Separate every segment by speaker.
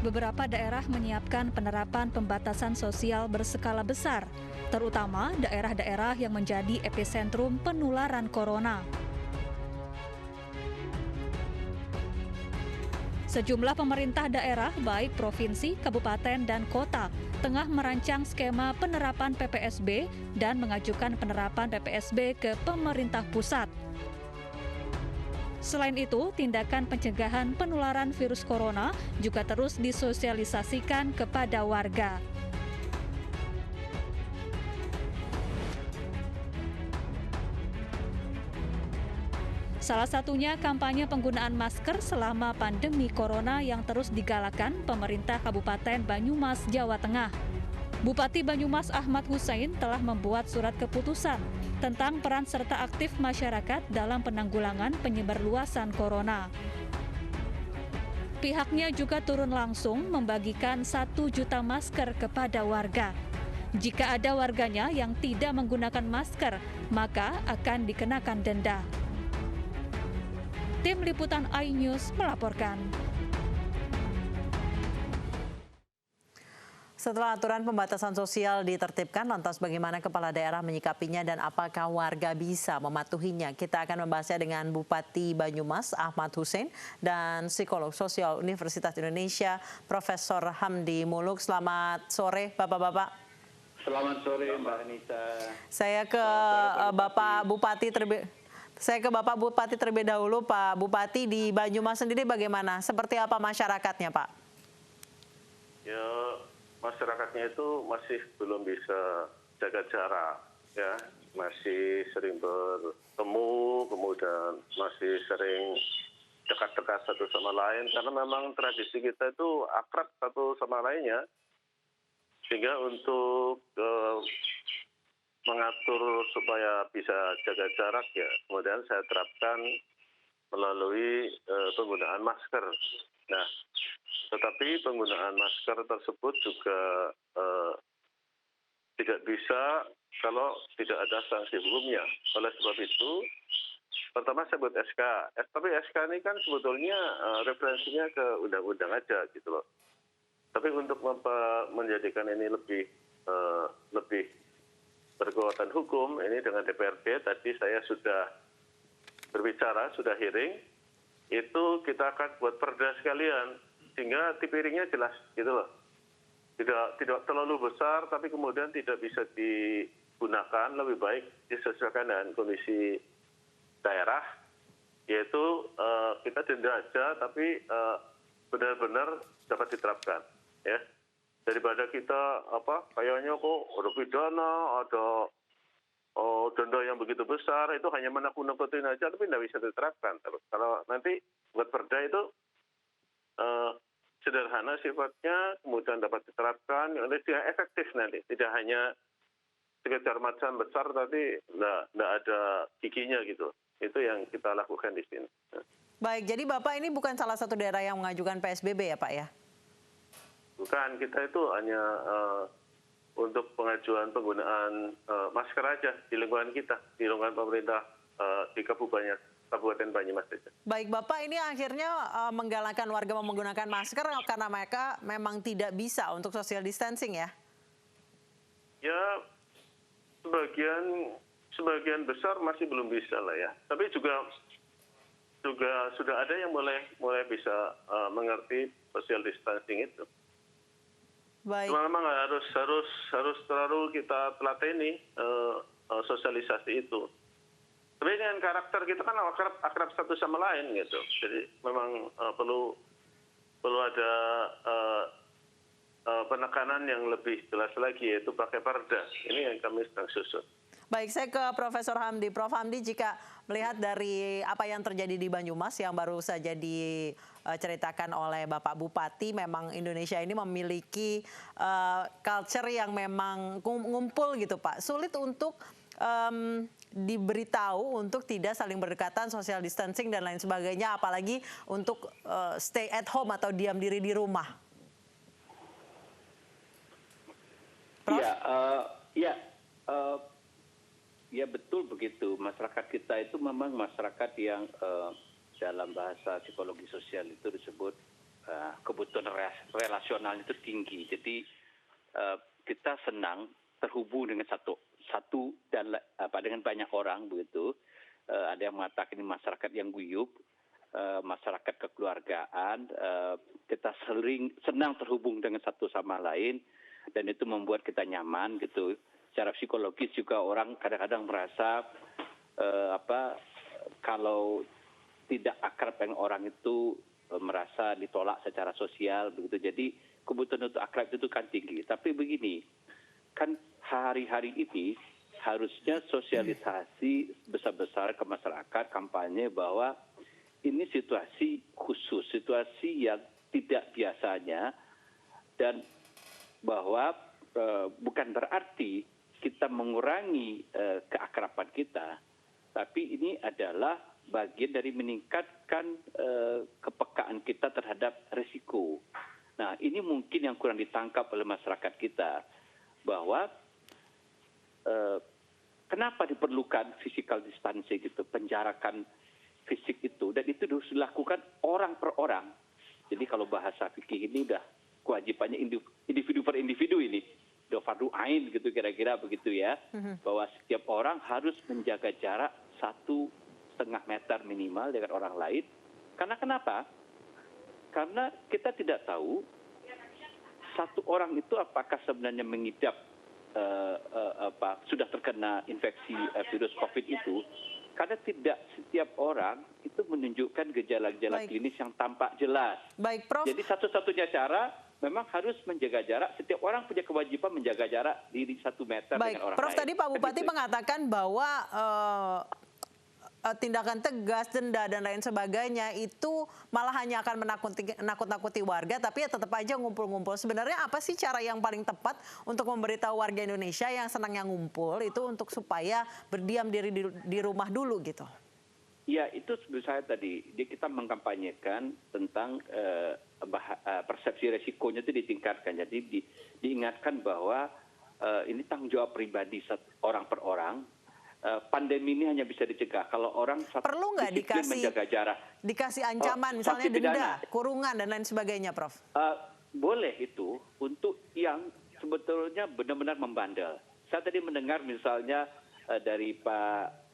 Speaker 1: beberapa daerah menyiapkan penerapan pembatasan sosial berskala besar, terutama daerah-daerah yang menjadi epicentrum penularan corona. Sejumlah pemerintah daerah, baik provinsi, kabupaten, dan kota, tengah merancang skema penerapan PPSB dan mengajukan penerapan PPSB ke pemerintah pusat. Selain itu, tindakan pencegahan penularan virus corona juga terus disosialisasikan kepada warga. Salah satunya kampanye penggunaan masker selama pandemi corona yang terus digalakan pemerintah Kabupaten Banyumas, Jawa Tengah. Bupati Banyumas Ahmad Hussein telah membuat surat keputusan tentang peran serta aktif masyarakat dalam penanggulangan penyebarluasan corona. Pihaknya juga turun langsung membagikan 1 juta masker kepada warga. Jika ada warganya yang tidak menggunakan masker, maka akan dikenakan denda. Tim Liputan iNews melaporkan.
Speaker 2: Setelah aturan pembatasan sosial ditertibkan, lantas bagaimana kepala daerah menyikapinya dan apakah warga bisa mematuhinya? Kita akan membahasnya dengan Bupati Banyumas Ahmad Hussein dan psikolog sosial Universitas Indonesia Profesor Hamdi Muluk. Selamat sore Bapak-bapak.
Speaker 3: Selamat sore Mbak Anissa.
Speaker 2: Saya ke Bapak Bupati terlebih dahulu. Pak Bupati, di Banyumas sendiri bagaimana? Seperti apa masyarakatnya, Pak?
Speaker 3: Ya, masyarakatnya itu masih belum bisa jaga jarak, ya, masih sering bertemu, kemudian masih sering dekat-dekat satu sama lain, karena memang tradisi kita itu akrab satu sama lainnya, sehingga untuk mengatur supaya bisa jaga jarak, ya kemudian saya terapkan melalui penggunaan masker. Nah, tetapi penggunaan masker tersebut juga tidak bisa kalau tidak ada sanksi hukumnya. Oleh sebab itu, pertama saya buat SK. Tapi SK ini kan sebetulnya referensinya ke undang-undang aja gitu loh. Tapi untuk menjadikan ini lebih berkekuatan hukum, ini dengan DPRD tadi saya sudah berbicara, sudah hearing, itu kita akan buat perda sekalian, sehingga tipiringnya jelas gitu loh. Tidak terlalu besar, tapi kemudian tidak bisa digunakan, lebih baik disesuaikan dengan kondisi daerah, yaitu kita denda aja, tapi benar-benar dapat diterapkan, ya. Daripada kita kayaknya kok ada pidana, ada denda yang begitu besar, itu hanya menakut-nakutin aja, tapi tidak bisa diterapkan. Kalau nanti buat perda itu sederhana sifatnya, kemudian dapat diterapkan, tidak efektif nanti, tidak hanya sekedar macam besar, tapi tidak ada giginya gitu. Itu yang kita lakukan di sini.
Speaker 2: Baik, jadi Bapak ini bukan salah satu daerah yang mengajukan PSBB ya Pak ya?
Speaker 3: Bukan, kita itu hanya untuk pengajuan penggunaan masker aja di lingkungan kita, di lingkungan pemerintah di Kabupaten Banyumas saja.
Speaker 2: Baik, Bapak ini akhirnya menggalakkan warga menggunakan masker karena mereka memang tidak bisa untuk social distancing ya?
Speaker 3: Ya, sebagian besar masih belum bisa lah ya. Tapi juga sudah ada yang mulai bisa mengerti social distancing itu.
Speaker 2: Baik.
Speaker 3: Cuma memang harus terlalu kita telateni sosialisasi itu. Tapi dengan karakter kita kan akrab satu sama lain gitu. Jadi memang perlu ada penekanan yang lebih jelas lagi, yaitu pakai perda. Ini yang kami sedang susun.
Speaker 2: Baik, saya ke Profesor Hamdi. Prof. Hamdi, jika melihat dari apa yang terjadi di Banyumas yang baru saja diceritakan oleh Bapak Bupati, memang Indonesia ini memiliki culture yang memang ngumpul gitu Pak. Sulit untuk diberitahu untuk tidak saling berdekatan, social distancing dan lain sebagainya, apalagi untuk stay at home atau diam diri di rumah. Prof?
Speaker 4: Ya betul begitu. Masyarakat kita itu memang masyarakat yang dalam bahasa psikologi sosial itu disebut kebutuhan relasional itu tinggi. Jadi kita senang terhubung dengan satu dan dengan banyak orang begitu. Ada yang mengatakan ini masyarakat yang guyup, masyarakat kekeluargaan. Kita senang terhubung dengan satu sama lain dan itu membuat kita nyaman gitu. Secara psikologis juga orang kadang-kadang merasa kalau tidak akrab dengan orang itu merasa ditolak secara sosial begitu. Jadi kebutuhan untuk akrab itu kan tinggi. Tapi begini, kan hari-hari ini harusnya sosialisasi besar-besar ke masyarakat, kampanye bahwa ini situasi khusus, situasi yang tidak biasanya, dan bahwa bukan berarti kita mengurangi keakraban kita, tapi ini adalah bagian dari meningkatkan kepekaan kita terhadap risiko. Nah, ini mungkin yang kurang ditangkap oleh masyarakat kita, bahwa kenapa diperlukan physical distancing gitu, penjarakan fisik itu, dan itu harus dilakukan orang per orang. Jadi kalau bahasa fikih ini udah kewajibannya individu per individu ini, udah fardu ain gitu kira-kira begitu ya, bahwa setiap orang harus menjaga jarak 1,5 meter minimal dengan orang lain. Karena kenapa? Karena kita tidak tahu satu orang itu apakah sebenarnya mengidap sudah terkena infeksi virus COVID itu, karena tidak setiap orang itu menunjukkan gejala-gejala klinis yang tampak jelas.
Speaker 2: Baik, Prof.
Speaker 4: Jadi satu-satunya cara memang harus menjaga jarak. Setiap orang punya kewajiban menjaga jarak di 1 meter dengan orang
Speaker 2: Prof,
Speaker 4: lain.
Speaker 2: tadi Pak Bupati mengatakan bahwa tindakan tegas, denda dan lain sebagainya itu malah hanya akan menakut-nakuti warga, tapi ya tetap aja ngumpul-ngumpul. Sebenarnya apa sih cara yang paling tepat untuk memberitahu warga Indonesia yang senangnya ngumpul itu untuk supaya berdiam diri di rumah dulu gitu?
Speaker 4: Ya, itu sebelum saya tadi, kita mengkampanyekan tentang persepsi resikonya itu ditingkatkan. Jadi diingatkan bahwa ini tanggung jawab pribadi orang per orang. Pandemi ini hanya bisa dicegah kalau orang
Speaker 2: perlu nggak
Speaker 4: menjaga jarak.
Speaker 2: Dikasih ancaman misalnya denda, kurungan dan lain sebagainya, Prof?
Speaker 4: Boleh itu untuk yang sebetulnya benar-benar membandel. Saya tadi mendengar misalnya dari Pak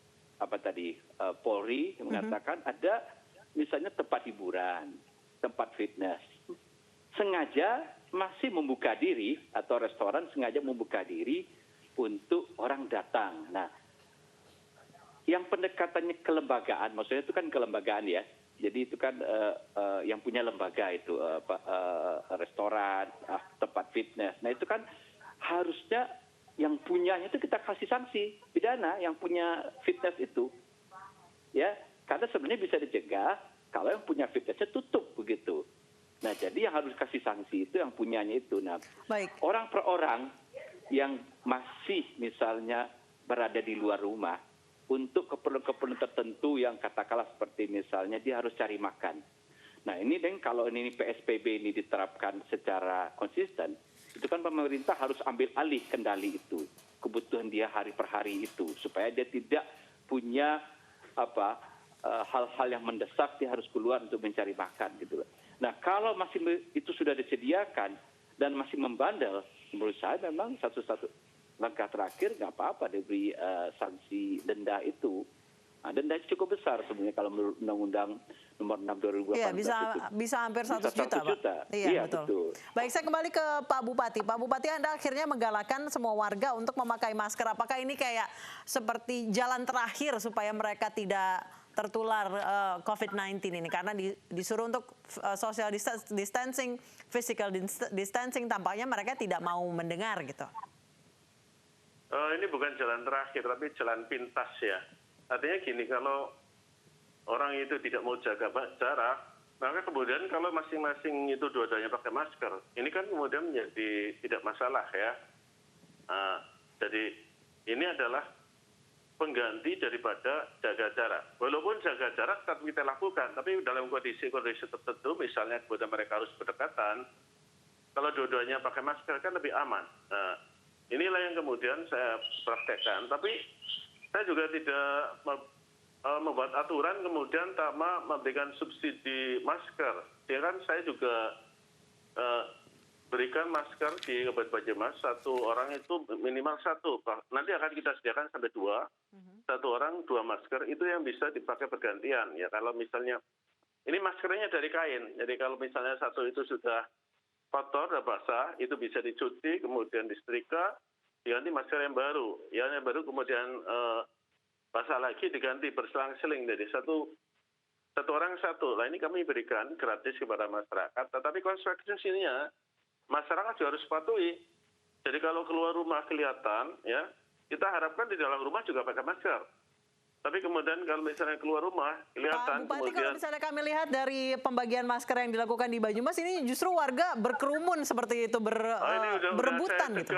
Speaker 4: Polri yang mengatakan ada misalnya tempat hiburan, tempat fitness, sengaja masih membuka diri atau restoran sengaja membuka diri untuk orang datang. Nah, yang pendekatannya kelembagaan, maksudnya itu kan kelembagaan ya. Jadi itu kan yang punya lembaga itu restoran, tempat fitness. Nah itu kan harusnya yang punyanya itu kita kasih sanksi pidana yang punya fitness itu, ya. Karena sebenarnya bisa dicegah kalau yang punya fitnessnya tutup begitu. Nah jadi yang harus kasih sanksi itu yang punyanya itu. Nah, orang per orang yang masih misalnya berada di luar rumah untuk keperluan-keperluan tertentu yang katakanlah seperti misalnya dia harus cari makan. Nah ini kalau ini PSBB ini diterapkan secara konsisten, itu kan pemerintah harus ambil alih kendali itu, kebutuhan dia hari per hari itu, supaya dia tidak punya hal-hal yang mendesak dia harus keluar untuk mencari makan gitu. Nah kalau masih itu sudah disediakan dan masih membandel, menurut saya memang satu-satu langkah terakhir nggak apa-apa diberi sanksi denda itu. Nah, denda cukup besar sebenarnya kalau menurut Undang-Undang Nomor 6 2018
Speaker 2: iya,
Speaker 4: itu.
Speaker 2: Bisa hampir 100 juta, Pak. Iya, betul. Baik, saya kembali ke Pak Bupati. Pak Bupati, Anda akhirnya menggalakkan semua warga untuk memakai masker. Apakah ini kayak seperti jalan terakhir supaya mereka tidak tertular COVID-19 ini? Karena disuruh untuk social distancing, physical distancing, tampaknya mereka tidak mau mendengar gitu.
Speaker 3: Ini bukan jalan terakhir, tapi jalan pintas ya. Artinya gini, kalau orang itu tidak mau jaga jarak, maka kemudian kalau masing-masing itu dua-duanya pakai masker, ini kan kemudian menjadi tidak masalah ya. Jadi ini adalah pengganti daripada jaga jarak. Walaupun jaga jarak tetap kita lakukan, tapi dalam kondisi-kondisi tertentu, misalnya kemudian mereka harus berdekatan, kalau dua-duanya pakai masker kan lebih aman. Inilah yang kemudian saya praktekkan, tapi saya juga tidak membuat aturan kemudian sama memberikan subsidi masker. Ya kan saya juga berikan masker di Kabupaten Banyumas, satu orang itu minimal satu. Nanti akan kita sediakan sampai dua. Satu orang 2 masker itu yang bisa dipakai bergantian. Ya kalau misalnya ini maskernya dari kain. Jadi kalau misalnya satu itu sudah kotor dan basah, itu bisa dicuci, kemudian disetrika, diganti masker yang baru. Ya, yang baru kemudian basah lagi diganti berselang-seling. Jadi satu orang satu. Nah ini kami berikan gratis kepada masyarakat. Tetapi konsekuensinya masyarakat juga harus patuhi. Jadi kalau keluar rumah kelihatan, ya kita harapkan di dalam rumah juga pakai masker. Tapi kemudian kalau misalnya keluar rumah kelihatan.
Speaker 2: Pak Bupati,
Speaker 3: kemudian
Speaker 2: kalau misalnya kami lihat dari pembagian masker yang dilakukan di Banyumas ini justru warga berkerumun seperti itu, berebutan gitu.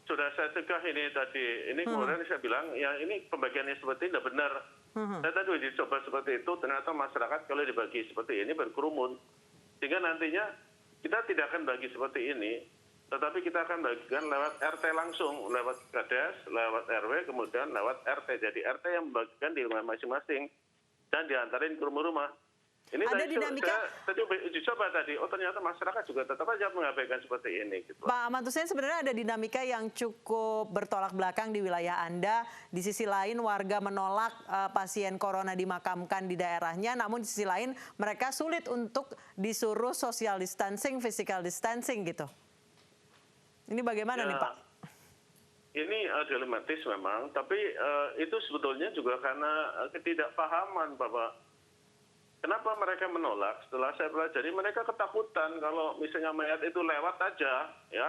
Speaker 3: Sudah saya cegah ini tadi. Ini kemudian saya bilang, ya ini pembagiannya seperti ini tidak benar. Saya tadi uji coba seperti itu, ternyata masyarakat kalau dibagi seperti ini berkerumun. Sehingga nantinya kita tidak akan bagi seperti ini, tetapi kita akan bagikan lewat RT langsung, lewat Kades, lewat RW, kemudian lewat RT. Jadi RT yang membagikan di rumah masing-masing dan diantarin ke rumah-rumah. Ini
Speaker 2: ada
Speaker 3: tadi uji coba tadi, ternyata masyarakat juga tetap aja mengabaikan seperti ini. Gitu.
Speaker 2: Pak Ahmad Hussein, sebenarnya ada dinamika yang cukup bertolak belakang di wilayah Anda. Di sisi lain warga menolak pasien corona dimakamkan di daerahnya, namun di sisi lain mereka sulit untuk disuruh social distancing, physical distancing gitu. Ini bagaimana nih Pak?
Speaker 3: Ini dilematis memang, tapi itu sebetulnya juga karena ketidakpahaman bahwa kenapa mereka menolak. Setelah saya pelajari, mereka ketakutan kalau misalnya mayat itu lewat aja, ya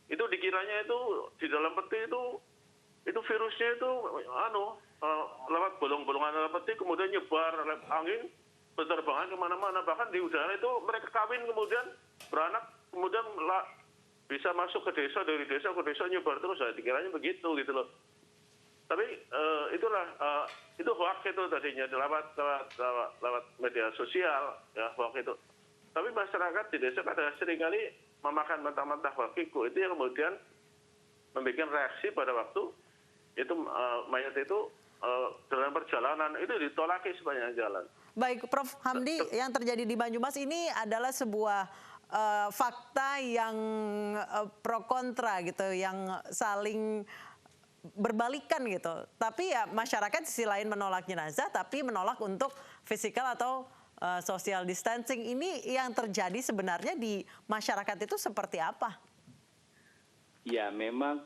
Speaker 3: itu dikiranya itu di dalam peti itu virusnya itu lewat bolong-bolongan dalam peti, kemudian nyebar angin berterbangan kemana-mana, bahkan di udara itu mereka kawin kemudian beranak, kemudian bisa masuk ke desa, dari desa ke desa nyebar terus, ya dikiranya begitu gitu loh. Tapi itu hoax itu tadinya lewat media sosial, ya hoax itu. Tapi masyarakat di desa pada seringkali memakan mentah-mentah hoax itu yang kemudian membuat reaksi pada waktu itu mayat itu dalam perjalanan itu ditolaki sepanjang jalan.
Speaker 2: Baik, Prof. Hamdi, yang terjadi di Banyumas ini adalah sebuah fakta yang pro kontra gitu, yang saling berbalikan gitu. Tapi ya masyarakat sisi lain menolak jenazah, tapi menolak untuk physical atau social distancing. Ini yang terjadi sebenarnya di masyarakat itu seperti apa?
Speaker 4: Ya memang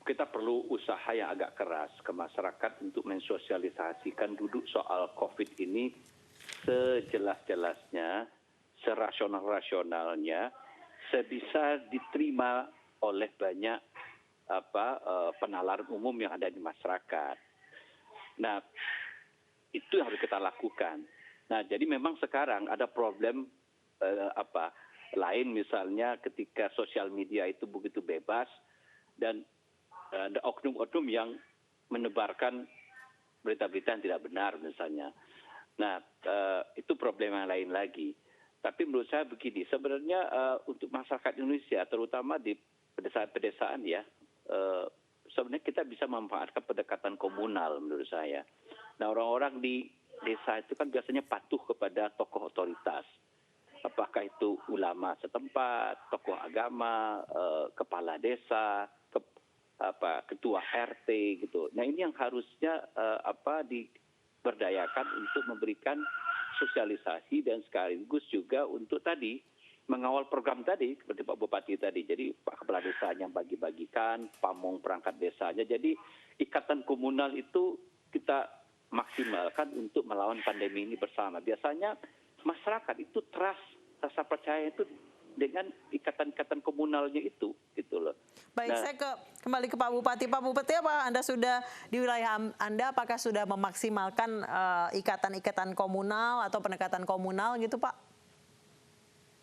Speaker 4: kita perlu usaha yang agak keras ke masyarakat untuk mensosialisasikan duduk soal COVID ini sejelas-jelasnya, serasional-rasionalnya, sebisa diterima oleh banyak penalaran umum yang ada di masyarakat. Nah, itu yang harus kita lakukan. Nah, jadi memang sekarang ada problem lain, misalnya ketika sosial media itu begitu bebas dan ada oknum-oknum yang menebarkan berita-berita yang tidak benar misalnya. Nah, itu problem yang lain lagi. Tapi menurut saya begini, sebenarnya untuk masyarakat Indonesia, terutama di pedesaan-pedesaan ya, sebenarnya kita bisa memanfaatkan pendekatan komunal menurut saya. Nah, orang-orang di desa itu kan biasanya patuh kepada tokoh otoritas. Apakah itu ulama setempat, tokoh agama, kepala desa, ketua RT gitu. Nah, ini yang harusnya diberdayakan untuk memberikan sosialisasi dan sekaligus juga untuk tadi mengawal program tadi seperti Pak Bupati tadi. Jadi Pak Kepala Desanya bagi-bagikan, pamong perangkat desanya. Jadi ikatan komunal itu kita maksimalkan untuk melawan pandemi ini bersama. Biasanya masyarakat itu rasa percaya itu dengan ikatan-ikatan komunalnya itu gitu loh.
Speaker 2: Baik, saya kembali ke Pak Bupati. Pak Bupati, apa Anda sudah di wilayah Anda, apakah sudah memaksimalkan ikatan-ikatan komunal atau pendekatan komunal gitu Pak?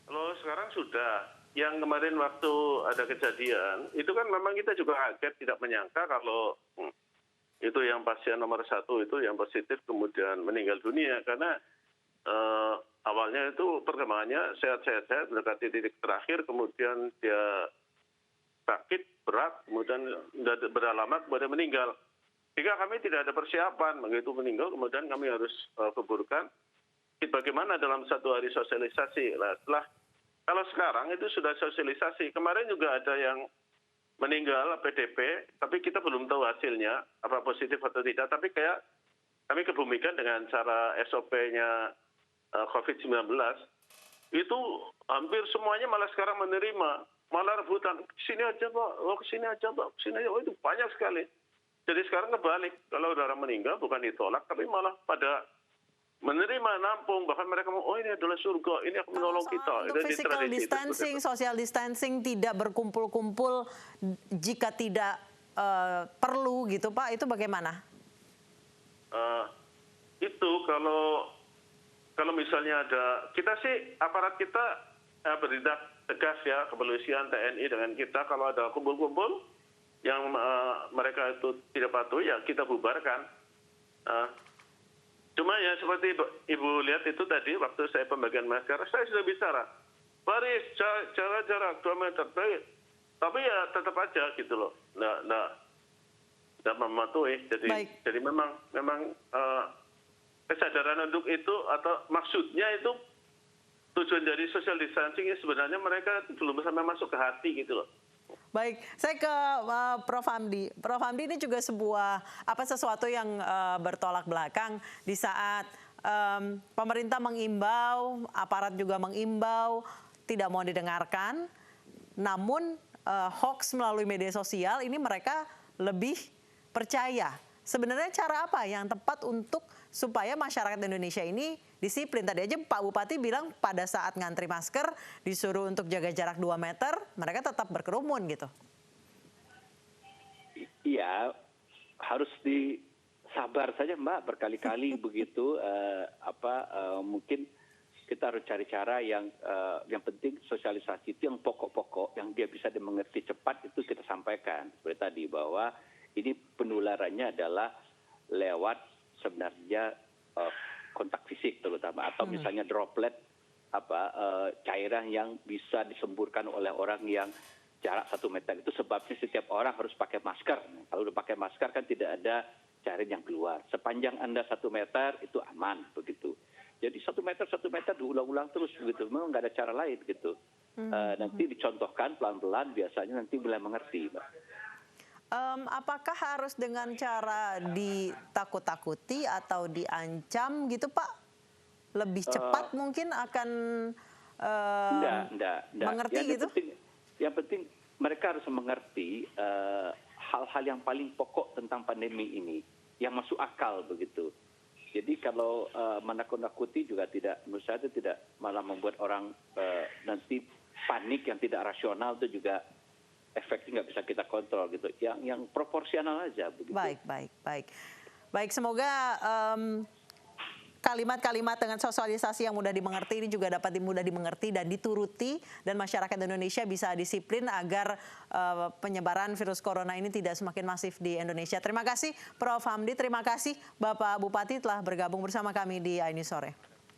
Speaker 3: Kalau sekarang sudah. Yang kemarin waktu ada kejadian, itu kan memang kita juga kaget, tidak menyangka kalau itu yang pasien nomor 1 itu yang positif kemudian meninggal dunia. Karena awalnya itu perkembangannya sehat-sehat, mendekati titik terakhir, kemudian dia sakit berat, kemudian sudah berapa lama kemudian meninggal. Jika kami tidak ada persiapan, begitu meninggal, kemudian kami harus kuburkan. Bagaimana dalam satu hari sosialisasi? Nah, kalau sekarang itu sudah sosialisasi. Kemarin juga ada yang meninggal PDP, tapi kita belum tahu hasilnya, apa positif atau tidak. Tapi kayak kami kebumikan dengan cara SOP-nya COVID-19, itu hampir semuanya malah sekarang menerima. Malah rebutan, kesini aja Pak, kesini aja Pak, kesini aja. Itu banyak sekali. Jadi sekarang kebalik, kalau orang meninggal bukan ditolak, tapi malah pada menerima, nampung, bahkan mereka mau, oh ini adalah surga, ini akan menolong kita.
Speaker 2: Untuk physical distancing, social distancing, tidak berkumpul-kumpul jika tidak perlu gitu Pak, itu bagaimana?
Speaker 3: Itu kalau misalnya ada, kita sih aparat kita bertindak tegas ya, kepolisian, TNI dengan kita, kalau ada kumpul-kumpul yang mereka itu tidak patuh, ya kita bubarkan. Cuma ya seperti Ibu lihat itu tadi, waktu saya pembagian masker, saya sudah bicara, baris, jarak 2 meter, tapi ya tetap aja gitu loh, nggak mematuhi. Jadi memang kesadaran untuk itu, atau maksudnya itu, tujuan dari social distancing sebenarnya mereka belum sampai masuk ke hati gitu loh.
Speaker 2: Baik, saya ke Prof. Hamdi. Prof. Hamdi, ini juga sesuatu yang bertolak belakang di saat pemerintah mengimbau, aparat juga mengimbau, tidak mau didengarkan. Namun hoax melalui media sosial ini mereka lebih percaya. Sebenarnya cara apa yang tepat untuk supaya masyarakat Indonesia ini disiplin? Tadi aja Pak Bupati bilang pada saat ngantri masker disuruh untuk jaga jarak 2 meter, mereka tetap berkerumun gitu.
Speaker 4: Iya, harus disabar saja Mbak, berkali-kali begitu. Mungkin kita harus cari cara yang penting sosialisasi itu yang pokok-pokok, yang dia bisa dimengerti cepat itu kita sampaikan. Seperti tadi bahwa ini penularannya adalah lewat sebenarnya kontak fisik terutama, atau misalnya droplet cairan yang bisa disemburkan oleh orang yang jarak 1 meter. Itu sebabnya setiap orang harus pakai masker. Kalau udah pakai masker kan tidak ada cairan yang keluar. Sepanjang Anda 1 meter itu aman begitu. Jadi 1 meter diulang-ulang terus begitu. Memang nggak ada cara lain gitu. Nanti dicontohkan pelan-pelan, biasanya nanti mulai mengerti, Mbak.
Speaker 2: Apakah harus dengan cara ditakut-takuti atau diancam gitu Pak? Lebih cepat mungkin akan mengerti gitu?
Speaker 4: Yang penting mereka harus mengerti hal-hal yang paling pokok tentang pandemi ini, yang masuk akal begitu. Jadi kalau menakut-nakuti juga tidak, menurut saya itu tidak, malah membuat orang nanti panik yang tidak rasional, itu juga efeknya nggak bisa kita kontrol gitu. Yang proporsional aja begitu.
Speaker 2: Baik, semoga kalimat-kalimat dengan sosialisasi yang mudah dimengerti ini juga dapat mudah dimengerti dan dituruti, dan masyarakat Indonesia bisa disiplin agar penyebaran virus corona ini tidak semakin masif di Indonesia. Terima kasih Prof. Hamdi, terima kasih Bapak Bupati telah bergabung bersama kami di iNews Sore.